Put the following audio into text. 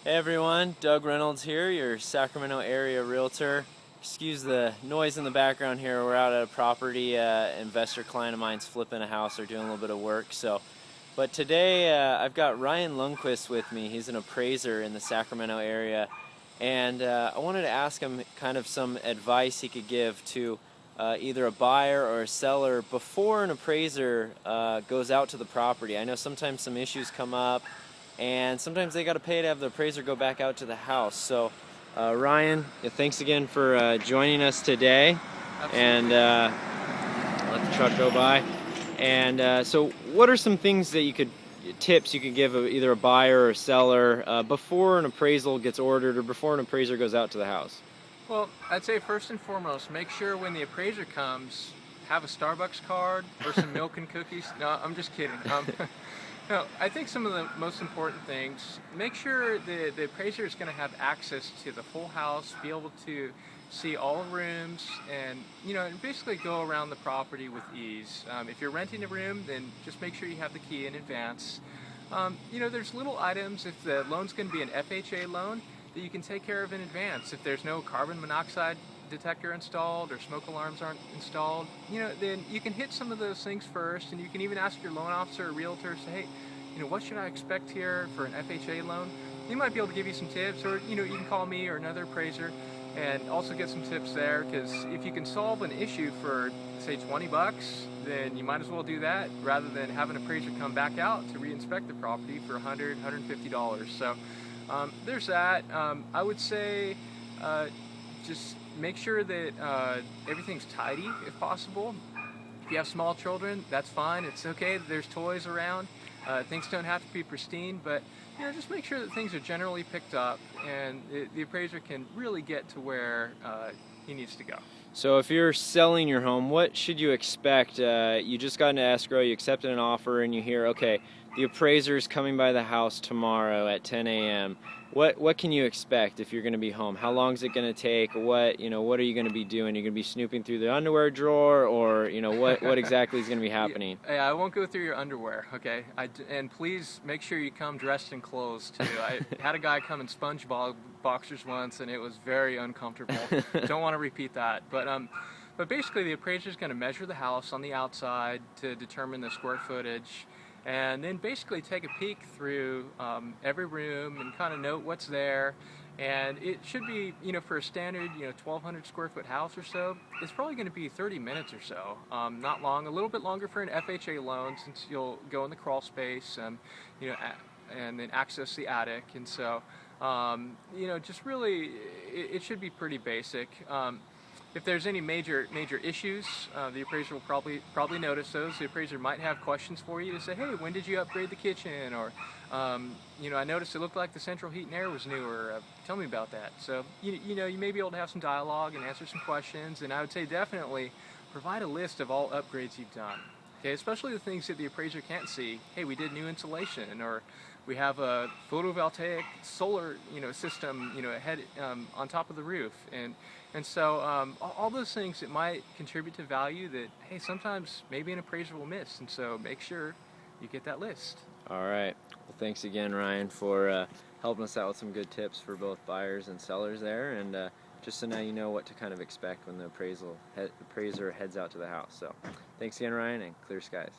Hey everyone, Doug Reynolds here, your Sacramento area realtor. Excuse the noise in the background here. We're out at a property. Investor client of mine's flipping a house. They're doing a little bit of work. But today I've got Ryan Lundquist with me. He's an appraiser in the Sacramento area, and I wanted to ask him kind of some advice he could give to either a buyer or a seller before an appraiser goes out to the property. I know sometimes some issues come up, and sometimes they got to pay to have the appraiser go back out to the house. So Ryan, thanks again for joining us today. Absolutely. And let the truck go by. And so what are some things that tips you could give either a buyer or a seller before an appraisal gets ordered or before an appraiser goes out to the house? Well, I'd say first and foremost, make sure when the appraiser comes, have a Starbucks card or some milk and cookies. No, I'm just kidding. No, I think some of the most important things, make sure the appraiser is going to have access to the full house, be able to see all rooms, and basically go around the property with ease. If you're renting a room, then just make sure you have the key in advance. There's little items, if the loan's going to be an FHA loan, that you can take care of in advance. If there's no carbon monoxide detector installed or smoke alarms aren't installed, then you can hit some of those things first, and you can even ask your loan officer or realtor, say, hey, what should I expect here for an FHA loan? They might be able to give you some tips, or you can call me or another appraiser and also get some tips there, because if you can solve an issue for say $20, then you might as well do that rather than have an appraiser come back out to re-inspect the property for $100, $150. So there's that. I would say just make sure that everything's tidy if possible. If you have small children, that's fine. It's okay. There's toys around. Things don't have to be pristine, but just make sure that things are generally picked up, and the appraiser can really get to where he needs to go. So if you're selling your home, what should you expect? You just got into escrow, you accepted an offer, and you hear, okay, the appraiser is coming by the house tomorrow at 10 a.m. What can you expect if you're going to be home? How long is it going to take? What are you going to be doing? You're going to be snooping through the underwear drawer, or what exactly is going to be happening? Yeah, I won't go through your underwear, okay? And please make sure you come dressed in clothes too. I had a guy come in SpongeBob boxers once, and it was very uncomfortable. Don't want to repeat that. But basically, the appraiser is going to measure the house on the outside to determine the square footage, and then basically take a peek through every room and kind of note what's there. And it should be, for a standard, 1,200 square foot house or so, it's probably going to be 30 minutes or so. Not long, a little bit longer for an FHA loan, since you'll go in the crawl space and, and then access the attic. And so, just really, it should be pretty basic. If there's any major issues, the appraiser will probably notice those. The appraiser might have questions for you to say, hey, when did you upgrade the kitchen? Or, I noticed it looked like the central heat and air was newer. Tell me about that. So, you may be able to have some dialogue and answer some questions. And I would say definitely provide a list of all upgrades you've done. Okay, especially the things that the appraiser can't see. Hey, we did new insulation, or we have a photovoltaic solar, system, ahead on top of the roof, and so all those things that might contribute to value that, hey, sometimes maybe an appraiser will miss, and so make sure you get that list. All right. Well, thanks again, Ryan, for helping us out with some good tips for both buyers and sellers there, and just so now you know what to kind of expect when the appraiser heads out to the house. So thanks again, Ryan, and clear skies.